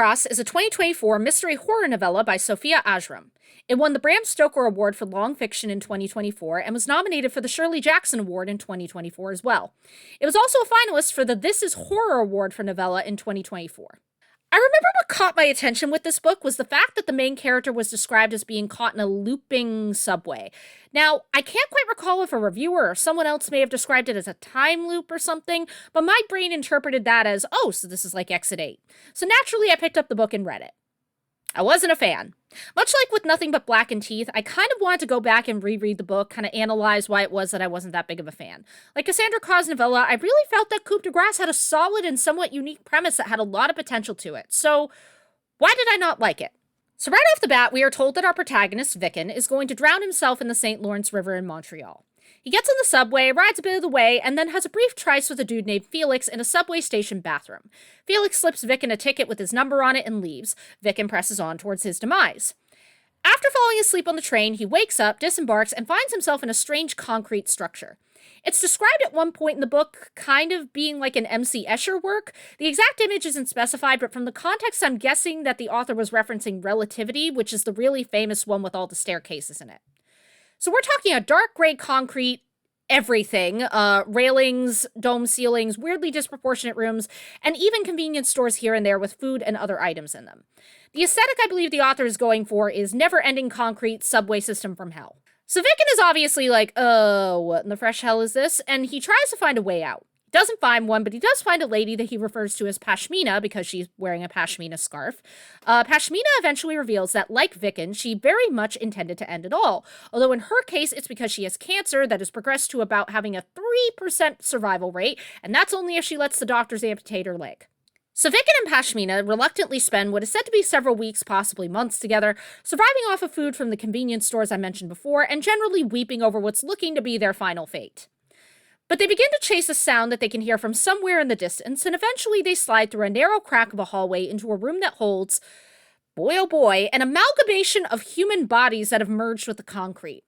Grass is a 2024 mystery horror novella by Sofia Ajram. It won the Bram Stoker Award for Long Fiction in 2024 and was nominated for the Shirley Jackson Award in 2024 as well. It was also a finalist for the This Is Horror Award for Novella in 2024. I remember what caught my attention with this book was the fact that the main character was described as being caught in a looping subway. Now, I can't quite recall if a reviewer or someone else may have described it as a time loop or something, but my brain interpreted that as, oh, so this is like Exit 8. So naturally, I picked up the book and read it. I wasn't a fan. Much like with Nothing But Black and Teeth, I kind of wanted to go back and reread the book, kind of analyze why it was that I wasn't that big of a fan. Like Cassandra Claus' novella, I really felt that Coup de Grace had a solid and somewhat unique premise that had a lot of potential to it. So, why did I not like it? So right off the bat, we are told that our protagonist, Vicken, is going to drown himself in the St. Lawrence River in Montreal. He gets on the subway, rides a bit of the way, and then has a brief tryst with a dude named Felix in a subway station bathroom. Felix slips Vicken a ticket with his number on it and leaves. Vicken presses on towards his demise. After falling asleep on the train, he wakes up, disembarks, and finds himself in a strange concrete structure. It's described at one point in the book kind of being like an M.C. Escher work. The exact image isn't specified, but from the context, I'm guessing that the author was referencing Relativity, which is the really famous one with all the staircases in it. So we're talking a dark gray concrete everything, railings, dome ceilings, weirdly disproportionate rooms, and even convenience stores here and there with food and other items in them. The aesthetic I believe the author is going for is never-ending concrete subway system from hell. So Vicken is obviously like, what in the fresh hell is this? And he tries to find a way out. Doesn't find one, but he does find a lady that he refers to as Pashmina because she's wearing a pashmina scarf. Pashmina eventually reveals that, like Vicken, she very much intended to end it all. Although in her case, it's because she has cancer that has progressed to about having a 3% survival rate, and that's only if she lets the doctors amputate her leg. So Vicken and Pashmina reluctantly spend what is said to be several weeks, possibly months together, surviving off of food from the convenience stores I mentioned before, and generally weeping over what's looking to be their final fate. But they begin to chase a sound that they can hear from somewhere in the distance, and eventually they slide through a narrow crack of a hallway into a room that holds, boy oh boy, an amalgamation of human bodies that have merged with the concrete.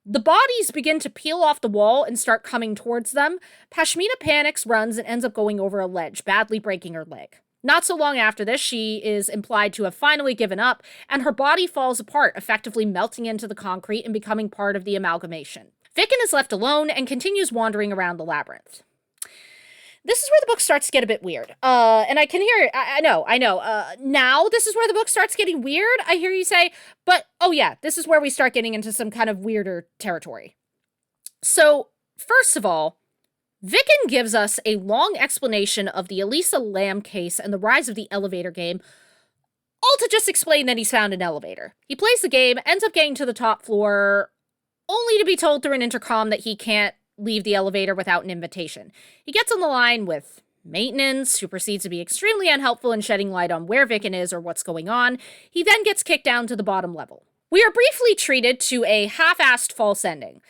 The bodies begin to peel off the wall and start coming towards them. Pashmina panics, runs, and ends up going over a ledge, badly breaking her leg. Not so long after this, she is implied to have finally given up, and her body falls apart, effectively melting into the concrete and becoming part of the amalgamation. Vicken is left alone and continues wandering around the labyrinth. This is where the book starts to get a bit weird. And I can hear it. I know. Now this is where the book starts getting weird, I hear you say. But, oh yeah, this is where we start getting into some kind of weirder territory. So, first of all, Vicken gives us a long explanation of the Elisa Lam case and the rise of the elevator game, all to just explain that he's found an elevator. He plays the game, ends up getting to the top floor, only to be told through an intercom that he can't leave the elevator without an invitation. He gets on the line with maintenance, who proceeds to be extremely unhelpful in shedding light on where Vicken is or what's going on. He then gets kicked down to the bottom level. We are briefly treated to a half-assed false ending.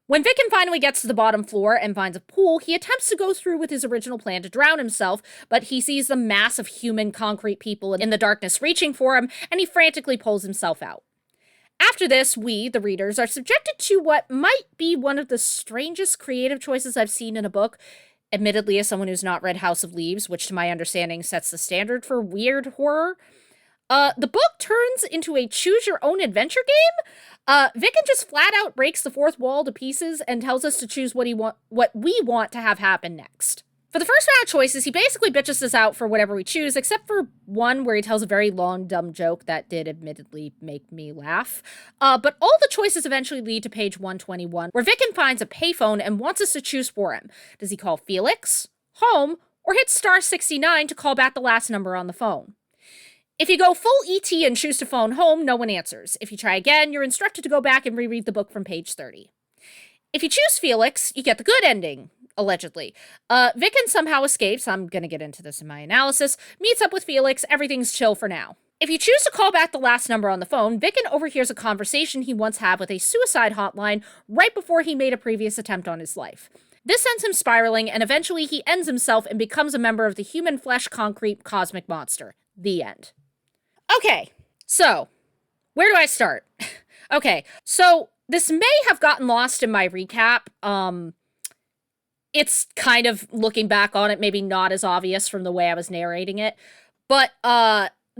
When Vicken finally gets to the bottom floor and finds a pool, he attempts to go through with his original plan to drown himself, but he sees the mass of human concrete people in the darkness reaching for him, and he frantically pulls himself out. After this, we, the readers, are subjected to what might be one of the strangest creative choices I've seen in a book, admittedly as someone who's not read House of Leaves, which to my understanding sets the standard for weird horror. The book turns into a choose-your-own-adventure game. Vicken just flat out breaks the fourth wall to pieces and tells us to choose what we want to have happen next. For the first round of choices, he basically bitches us out for whatever we choose, except for one where he tells a very long, dumb joke that did admittedly make me laugh. But all the choices eventually lead to page 121, where Vicken finds a payphone and wants us to choose for him. Does he call Felix, home, or hit star 69 to call back the last number on the phone? If you go full ET and choose to phone home, no one answers. If you try again, you're instructed to go back and reread the book from page 30. If you choose Felix, you get the good ending. Allegedly. Vicken somehow escapes, I'm gonna get into this in my analysis, meets up with Felix, everything's chill for now. If you choose to call back the last number on the phone, Vicken overhears a conversation he once had with a suicide hotline right before he made a previous attempt on his life. This sends him spiraling, and eventually he ends himself and becomes a member of the human flesh concrete cosmic monster. The end. Okay, so, where do I start? Okay, so, this may have gotten lost in my recap, it's kind of, looking back on it, maybe not as obvious from the way I was narrating it. But,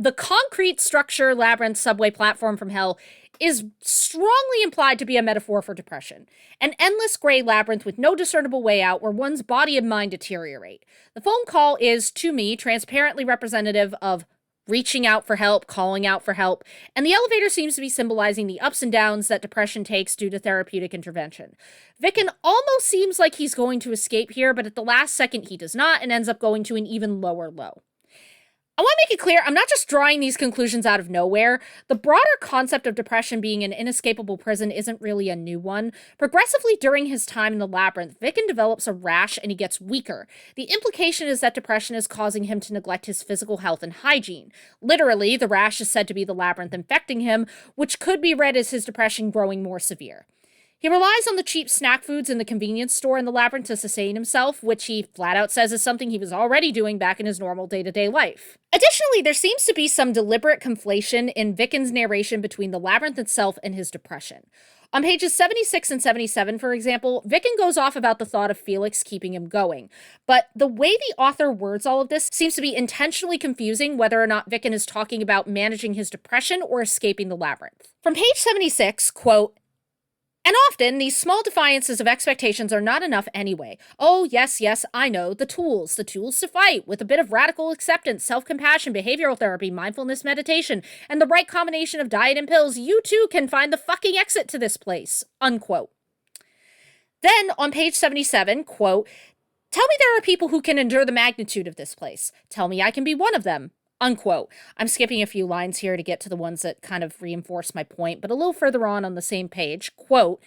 The concrete structure, labyrinth, subway platform from hell is strongly implied to be a metaphor for depression. An endless gray labyrinth with no discernible way out where one's body and mind deteriorate. The phone call is, to me, transparently representative of reaching out for help, calling out for help, and the elevator seems to be symbolizing the ups and downs that depression takes due to therapeutic intervention. Vicken almost seems like he's going to escape here, but at the last second he does not and ends up going to an even lower low. I want to make it clear, I'm not just drawing these conclusions out of nowhere. The broader concept of depression being an inescapable prison isn't really a new one. Progressively during his time in the labyrinth, Vicken develops a rash and he gets weaker. The implication is that depression is causing him to neglect his physical health and hygiene. Literally, the rash is said to be the labyrinth infecting him, which could be read as his depression growing more severe. He relies on the cheap snack foods in the convenience store in the labyrinth to sustain himself, which he flat out says is something he was already doing back in his normal day-to-day life. Additionally, there seems to be some deliberate conflation in Vicken's narration between the labyrinth itself and his depression. On pages 76 and 77, for example, Vicken goes off about the thought of Felix keeping him going. But the way the author words all of this seems to be intentionally confusing whether or not Vicken is talking about managing his depression or escaping the labyrinth. From page 76, quote, "And often, these small defiances of expectations are not enough anyway. Oh, yes, I know. The tools to fight. With a bit of radical acceptance, self-compassion, behavioral therapy, mindfulness, meditation, and the right combination of diet and pills, you too can find the fucking exit to this place." Unquote. Then, on page 77, quote, "Tell me there are people who can endure the magnitude of this place. Tell me I can be one of them." Unquote. I'm skipping a few lines here to get to the ones that kind of reinforce my point, but a little further on the same page, quote,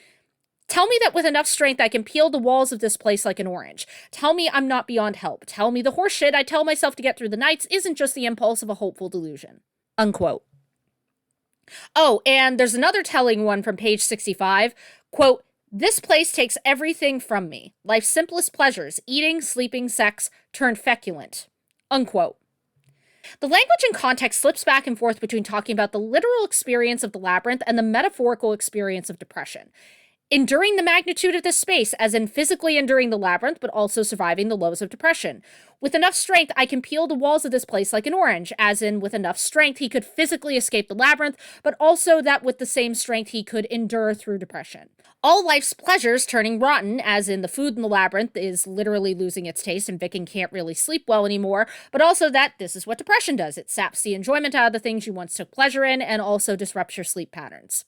"Tell me that with enough strength I can peel the walls of this place like an orange. Tell me I'm not beyond help. Tell me the horseshit I tell myself to get through the nights isn't just the impulse of a hopeful delusion." Unquote. Oh, and there's another telling one from page 65, quote, "This place takes everything from me. Life's simplest pleasures, eating, sleeping, sex, turned feculent." Unquote. The language and context slips back and forth between talking about the literal experience of the labyrinth and the metaphorical experience of depression. Enduring the magnitude of this space, as in physically enduring the labyrinth, but also surviving the lows of depression. With enough strength, I can peel the walls of this place like an orange, as in with enough strength, he could physically escape the labyrinth, but also that with the same strength, he could endure through depression. All life's pleasures turning rotten, as in the food in the labyrinth is literally losing its taste and Vicken can't really sleep well anymore, but also that this is what depression does. It saps the enjoyment out of the things you once took pleasure in and also disrupts your sleep patterns.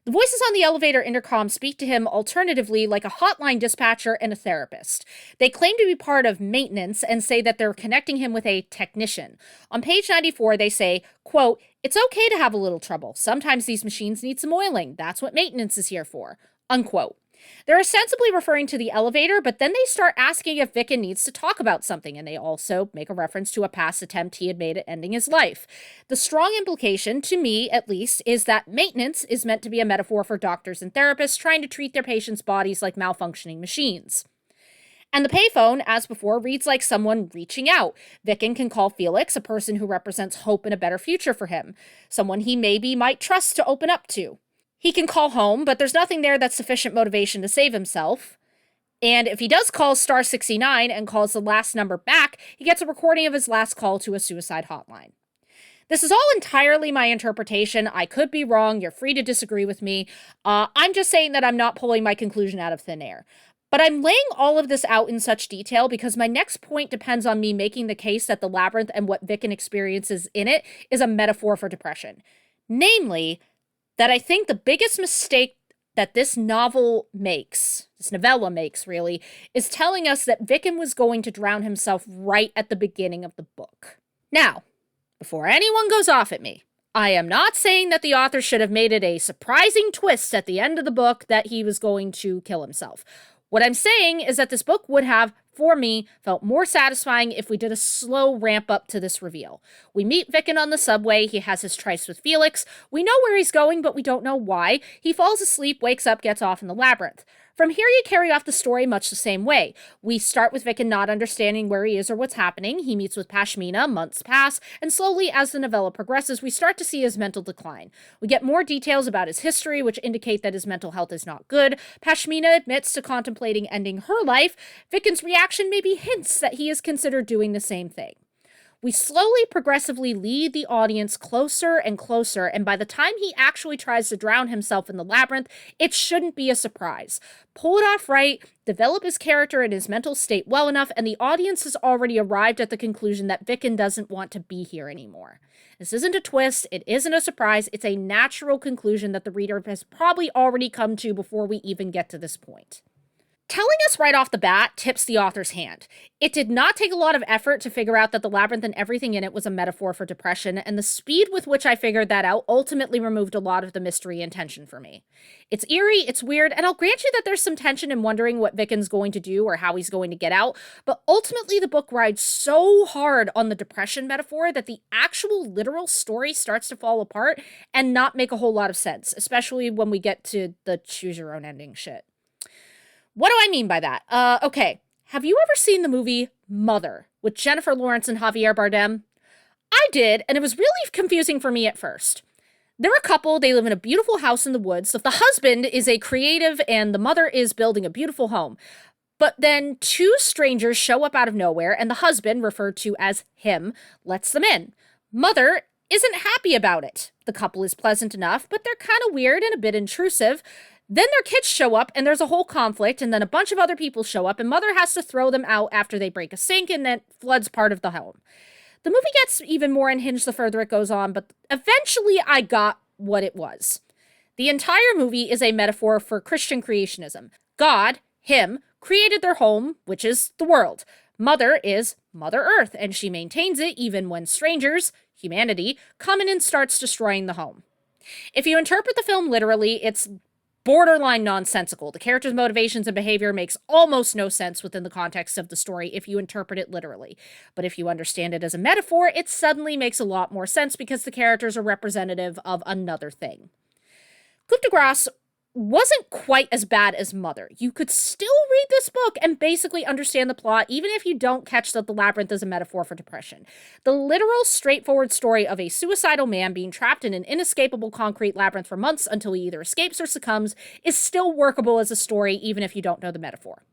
The voices on the elevator intercom speak to him alternatively like a hotline dispatcher and a therapist. They claim to be part of maintenance and say that they're connecting him with a technician. On page 94, they say, quote, "It's okay to have a little trouble. Sometimes these machines need some oiling. That's what maintenance is here for." Unquote. They're ostensibly referring to the elevator, but then they start asking if Vicken needs to talk about something, and they also make a reference to a past attempt he had made at ending his life. The strong implication, to me at least, is that maintenance is meant to be a metaphor for doctors and therapists trying to treat their patients' bodies like malfunctioning machines. And the payphone, as before, reads like someone reaching out. Vicken can call Felix, a person who represents hope and a better future for him, someone he maybe might trust to open up to. He can call home, but there's nothing there that's sufficient motivation to save himself. And if he does call star 69 and calls the last number back, he gets a recording of his last call to a suicide hotline. This is all entirely my interpretation. I could be wrong. You're free to disagree with me. I'm just saying that I'm not pulling my conclusion out of thin air. But I'm laying all of this out in such detail because my next point depends on me making the case that the labyrinth and what Vicken experiences in it is a metaphor for depression. Namely, that I think the biggest mistake that this novella makes, really, is telling us that Vicken was going to drown himself right at the beginning of the book. Now, before anyone goes off at me, I am not saying that the author should have made it a surprising twist at the end of the book that he was going to kill himself. What I'm saying is that this book would have, for me, felt more satisfying if we did a slow ramp up to this reveal. We meet Vicken on the subway. He has his tryst with Felix. We know where he's going, but we don't know why. He falls asleep, wakes up, gets off in the labyrinth. From here, you carry off the story much the same way. We start with Vicken not understanding where he is or what's happening. He meets with Pashmina, months pass, and slowly, as the novella progresses, we start to see his mental decline. We get more details about his history, which indicate that his mental health is not good. Pashmina admits to contemplating ending her life. Vicken's reaction maybe hints that he has considered doing the same thing. We slowly, progressively lead the audience closer and closer, and by the time he actually tries to drown himself in the labyrinth, it shouldn't be a surprise. Pull it off right, develop his character and his mental state well enough, and the audience has already arrived at the conclusion that Vicken doesn't want to be here anymore. This isn't a twist, it isn't a surprise, it's a natural conclusion that the reader has probably already come to before we even get to this point. Telling us right off the bat tips the author's hand. It did not take a lot of effort to figure out that the labyrinth and everything in it was a metaphor for depression, and the speed with which I figured that out ultimately removed a lot of the mystery and tension for me. It's eerie, it's weird, and I'll grant you that there's some tension in wondering what Vicken's going to do or how he's going to get out, but ultimately the book rides so hard on the depression metaphor that the actual literal story starts to fall apart and not make a whole lot of sense, especially when we get to the choose your own ending shit. What do I mean by that? Okay. Have you ever seen the movie Mother with Jennifer Lawrence and Javier Bardem? I did, and it was really confusing for me at first. They're a couple, they live in a beautiful house in the woods. The husband is a creative and the mother is building a beautiful home. But then two strangers show up out of nowhere and the husband, referred to as him, lets them in. Mother isn't happy about it. The couple is pleasant enough, but they're kind of weird and a bit intrusive. Then their kids show up and there's a whole conflict, and then a bunch of other people show up and Mother has to throw them out after they break a sink and then floods part of the home. The movie gets even more unhinged the further it goes on, but eventually I got what it was. The entire movie is a metaphor for Christian creationism. God, him, created their home, which is the world. Mother is Mother Earth, and she maintains it even when strangers, humanity, come in and starts destroying the home. If you interpret the film literally, it's borderline nonsensical. The character's motivations and behavior makes almost no sense within the context of the story if you interpret it literally. But if you understand it as a metaphor, it suddenly makes a lot more sense because the characters are representative of another thing. Coup de Grace wasn't quite as bad as Mother. You could still read this book and basically understand the plot, even if you don't catch that the labyrinth is a metaphor for depression. The literal, straightforward story of a suicidal man being trapped in an inescapable concrete labyrinth for months until he either escapes or succumbs is still workable as a story, even if you don't know the metaphor.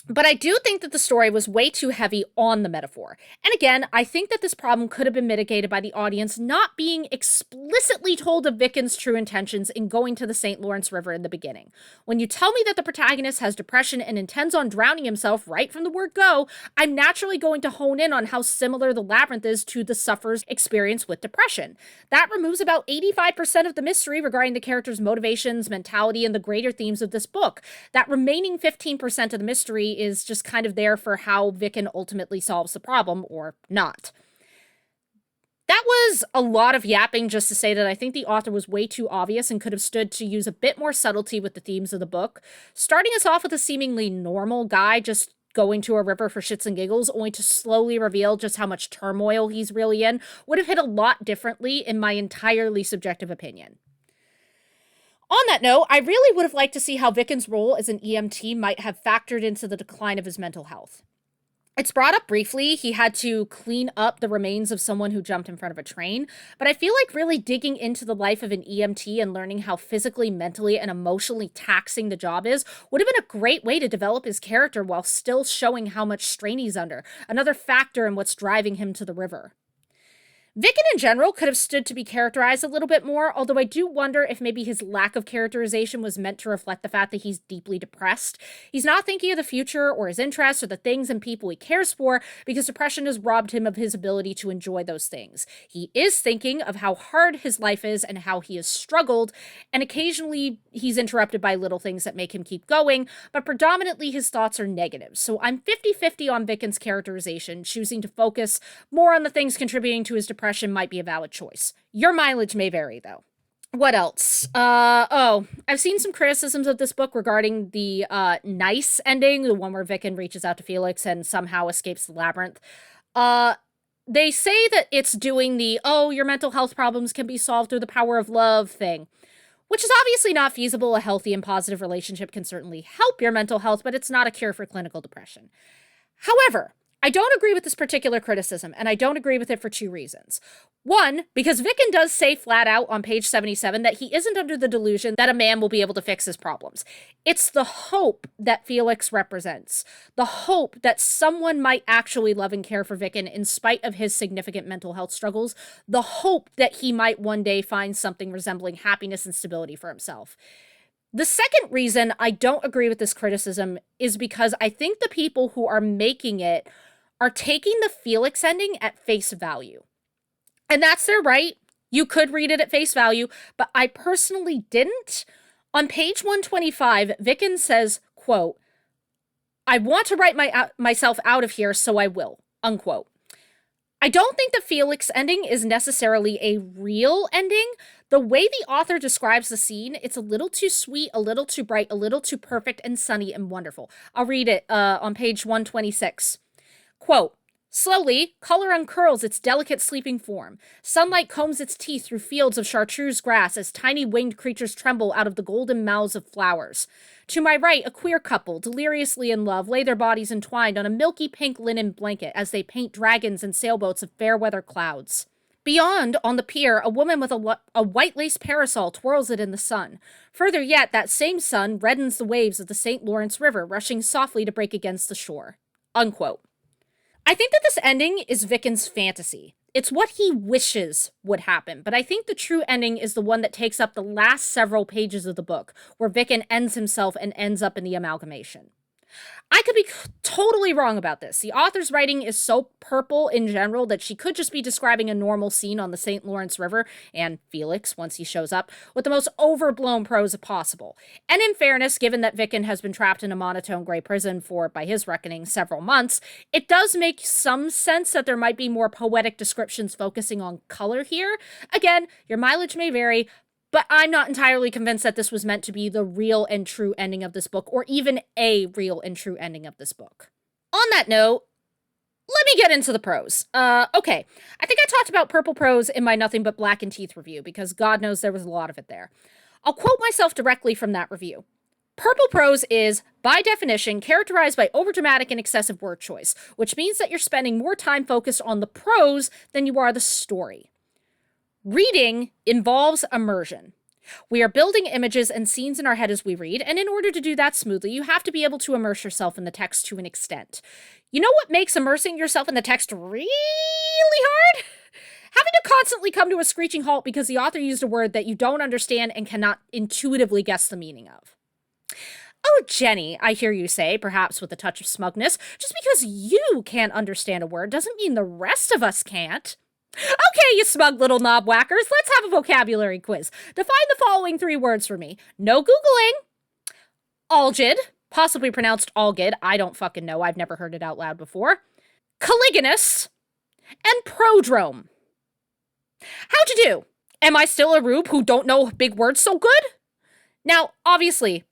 But I do think that the story was way too heavy on the metaphor. And again, I think that this problem could have been mitigated by the audience not being explicitly told of Vicken's true intentions in going to the St. Lawrence River in the beginning. When you tell me that the protagonist has depression and intends on drowning himself right from the word go, I'm naturally going to hone in on how similar the labyrinth is to the sufferer's experience with depression. That removes about 85% of the mystery regarding the character's motivations, mentality, and the greater themes of this book. That remaining 15% of the mystery is just kind of there for how Vicken ultimately solves the problem, or not. That was a lot of yapping just to say that I think the author was way too obvious and could have stood to use a bit more subtlety with the themes of the book. Starting us off with a seemingly normal guy just going to a river for shits and giggles, only to slowly reveal just how much turmoil he's really in, would have hit a lot differently in my entirely subjective opinion. On that note, I really would have liked to see how Vicken's role as an EMT might have factored into the decline of his mental health. It's brought up briefly, he had to clean up the remains of someone who jumped in front of a train, but I feel like really digging into the life of an EMT and learning how physically, mentally, and emotionally taxing the job is would have been a great way to develop his character while still showing how much strain he's under, another factor in what's driving him to the river. Vicken in general could have stood to be characterized a little bit more, although I do wonder if maybe his lack of characterization was meant to reflect the fact that he's deeply depressed. He's not thinking of the future or his interests or the things and people he cares for because depression has robbed him of his ability to enjoy those things. He is thinking of how hard his life is and how he has struggled, and occasionally he's interrupted by little things that make him keep going, but predominantly his thoughts are negative. So I'm 50-50 on Vicken's characterization. Choosing to focus more on the things contributing to his depression might be a valid choice. Your mileage may vary, though. What else? I've seen some criticisms of this book regarding the nice ending, the one where Vicken reaches out to Felix and somehow escapes the labyrinth. They say that it's doing the, your mental health problems can be solved through the power of love thing, which is obviously not feasible. A healthy and positive relationship can certainly help your mental health, but it's not a cure for clinical depression. However, I don't agree with this particular criticism, and I don't agree with it for two reasons. One, because Vicken does say flat out on page 77 that he isn't under the delusion that a man will be able to fix his problems. It's the hope that Felix represents, the hope that someone might actually love and care for Vicken in spite of his significant mental health struggles, the hope that he might one day find something resembling happiness and stability for himself. The second reason I don't agree with this criticism is because I think the people who are making it are taking the Felix ending at face value. And that's their right. You could read it at face value, but I personally didn't. On page 125, Vicken says, quote, "I want to write myself out of here, so I will," unquote. I don't think the Felix ending is necessarily a real ending. The way the author describes the scene, it's a little too sweet, a little too bright, a little too perfect and sunny and wonderful. I'll read it on page 126. Quote, "Slowly, color uncurls its delicate sleeping form. Sunlight combs its teeth through fields of chartreuse grass as tiny winged creatures tremble out of the golden mouths of flowers. To my right, a queer couple, deliriously in love, lay their bodies entwined on a milky pink linen blanket as they paint dragons and sailboats of fair weather clouds. Beyond, on the pier, a woman with a white lace parasol twirls it in the sun. Further yet, that same sun reddens the waves of the St. Lawrence River, rushing softly to break against the shore." Unquote. I think that this ending is Vicken's fantasy. It's what he wishes would happen, but I think the true ending is the one that takes up the last several pages of the book, where Vicken ends himself and ends up in the amalgamation. I could be totally wrong about this. The author's writing is so purple in general that she could just be describing a normal scene on the St. Lawrence River, and Felix, once he shows up, with the most overblown prose possible. And in fairness, given that Vicken has been trapped in a monotone gray prison for, by his reckoning, several months, it does make some sense that there might be more poetic descriptions focusing on color here. Again, your mileage may vary, but I'm not entirely convinced that this was meant to be the real and true ending of this book, or even a real and true ending of this book. On that note, let me get into the prose. Okay, I think I talked about purple prose in my Nothing But Black and Teeth review, because God knows there was a lot of it there. I'll quote myself directly from that review. "Purple prose is, by definition, characterized by overdramatic and excessive word choice, which means that you're spending more time focused on the prose than you are the story. Reading involves immersion. We are building images and scenes in our head as we read, and in order to do that smoothly, you have to be able to immerse yourself in the text to an extent. You know what makes immersing yourself in the text really hard? Having to constantly come to a screeching halt because the author used a word that you don't understand and cannot intuitively guess the meaning of. Oh, Jenny, I hear you say, perhaps with a touch of smugness, just because you can't understand a word doesn't mean the rest of us can't. Okay, you smug little knob whackers, let's have a vocabulary quiz. Define the following three words for me. No Googling. Algid, possibly pronounced algid, I don't fucking know, I've never heard it out loud before. Caligonous, and prodrome. How'd you do? Am I still a rube who don't know big words so good? Now, obviously,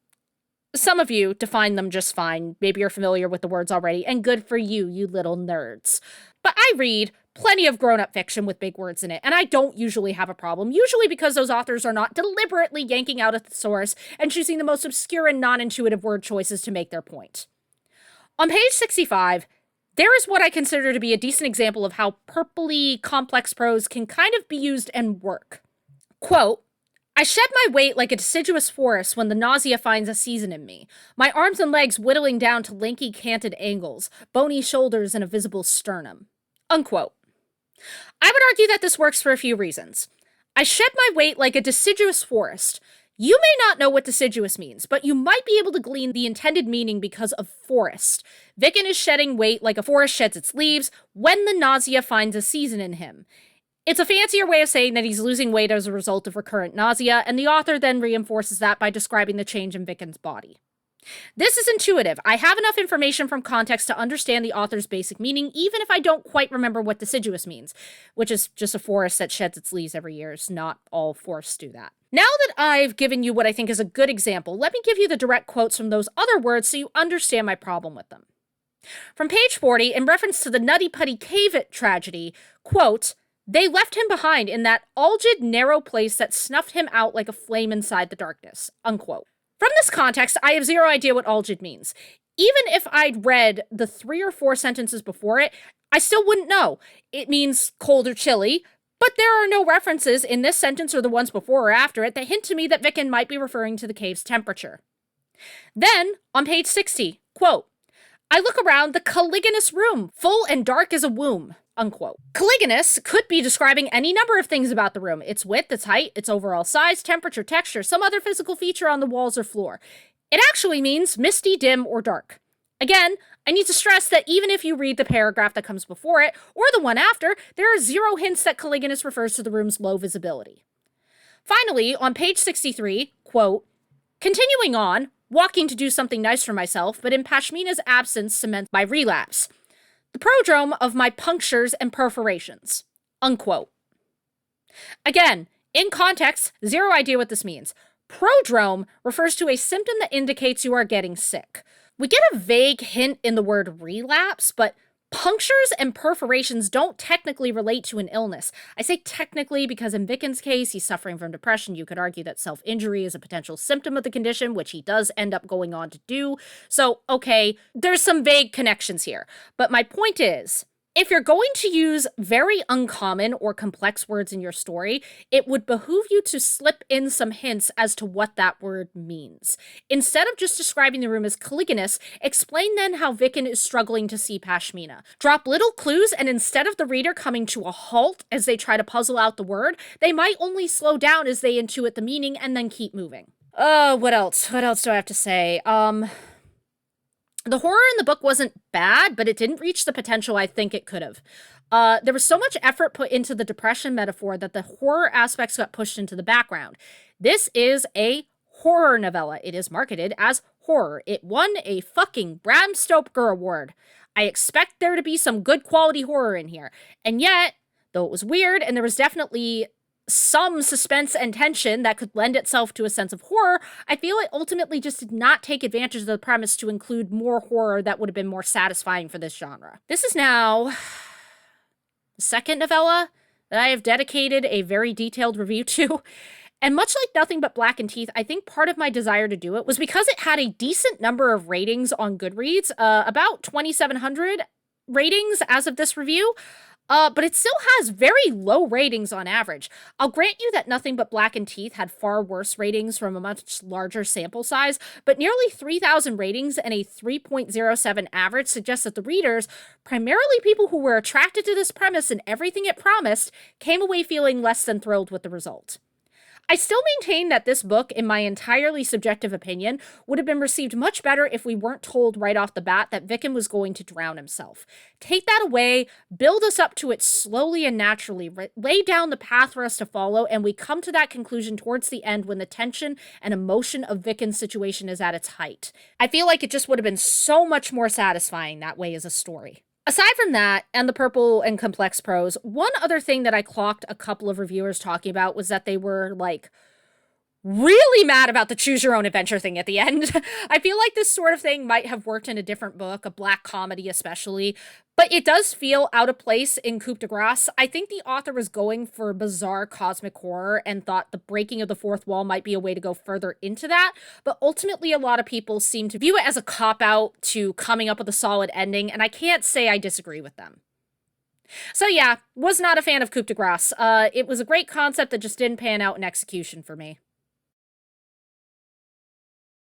some of you define them just fine. Maybe you're familiar with the words already, and good for you, you little nerds. But I read plenty of grown-up fiction with big words in it, and I don't usually have a problem, usually because those authors are not deliberately yanking out a thesaurus and choosing the most obscure and non-intuitive word choices to make their point. On page 65, there is what I consider to be a decent example of how purpley complex prose can kind of be used and work. Quote, "I shed my weight like a deciduous forest when the nausea finds a season in me, my arms and legs whittling down to lanky canted angles, bony shoulders and a visible sternum." Unquote. I would argue that this works for a few reasons. I shed my weight like a deciduous forest. You may not know what deciduous means, but you might be able to glean the intended meaning because of forest. Vicken is shedding weight like a forest sheds its leaves when the nausea finds a season in him. It's a fancier way of saying that he's losing weight as a result of recurrent nausea, and the author then reinforces that by describing the change in Vicken's body. This is intuitive. I have enough information from context to understand the author's basic meaning, even if I don't quite remember what deciduous means, which is just a forest that sheds its leaves every year. Not all forests do that. Now that I've given you what I think is a good example, let me give you the direct quotes from those other words so you understand my problem with them. From page 40, in reference to the Nutty Putty Cave tragedy, quote, "They left him behind in that algid, narrow place that snuffed him out like a flame inside the darkness." Unquote. From this context, I have zero idea what algid means. even if I'd read the 3 or 4 sentences before it, I still wouldn't know. It means cold or chilly, but there are no references in this sentence or the ones before or after it that hint to me that Vicken might be referring to the cave's temperature. Then, on page 60, quote, I look around the Caligulous room, full and dark as a womb, unquote. Caligulous could be describing any number of things about the room: its width, its height, its overall size, temperature, texture, some other physical feature on the walls or floor. It actually means misty, dim, or dark. Again, I need to stress that even if you read the paragraph that comes before it, or the one after, there are 0 hints that Caligulous refers to the room's low visibility. Finally, on page 63, quote, continuing on, walking to do something nice for myself, but in Pashmina's absence cements my relapse. The prodrome of my punctures and perforations, unquote. Again, in context, 0 idea what this means. Prodrome refers to a symptom that indicates you are getting sick. We get a vague hint in the word relapse, but punctures and perforations don't technically relate to an illness. I say technically because in Vicken's case, he's suffering from depression. You could argue that self-injury is a potential symptom of the condition, which he does end up going on to do. So, okay, there's some vague connections here. But my point is, if you're going to use very uncommon or complex words in your story, it would behoove you to slip in some hints as to what that word means. Instead of just describing the room as Caligulous, explain then how Vicken is struggling to see Pashmina. Drop little clues, and instead of the reader coming to a halt as they try to puzzle out the word, they might only slow down as they intuit the meaning and then keep moving. What else? What else do I have to say? The horror in the book wasn't bad, but it didn't reach the potential I think it could have. There was so much effort put into the depression metaphor that the horror aspects got pushed into the background. This is a horror novella. It is marketed as horror. It won a fucking Bram Stoker Award. I expect there to be some good quality horror in here. And yet, though it was weird and there was definitely some suspense and tension that could lend itself to a sense of horror, I feel it ultimately just did not take advantage of the premise to include more horror that would have been more satisfying for this genre. This is now the second novella that I have dedicated a very detailed review to, and much like Nothing But Black and Teeth, I think part of my desire to do it was because it had a decent number of ratings on Goodreads, about 2,700 ratings as of this review. But it still has very low ratings on average. I'll grant you that Nothing But Black and Teeth had far worse ratings from a much larger sample size, but nearly 3,000 ratings and a 3.07 average suggests that the readers, primarily people who were attracted to this premise and everything it promised, came away feeling less than thrilled with the result. I still maintain that this book, in my entirely subjective opinion, would have been received much better if we weren't told right off the bat that Vicken was going to drown himself. Take that away, build us up to it slowly and naturally, lay down the path for us to follow, and we come to that conclusion towards the end when the tension and emotion of Vicken's situation is at its height. I feel like it just would have been so much more satisfying that way as a story. Aside from that, and the purple and complex prose, one other thing that I clocked a couple of reviewers talking about was that they were, like, really mad about the choose your own adventure thing at the end. I feel like this sort of thing might have worked in a different book, a black comedy especially, but it does feel out of place in Coup de Grace. I think the author was going for bizarre cosmic horror and thought the breaking of the fourth wall might be a way to go further into that, but ultimately a lot of people seem to view it as a cop-out to coming up with a solid ending, and I can't say I disagree with them. So yeah, was not a fan of Coup de Grace. It was a great concept that just didn't pan out in execution for me.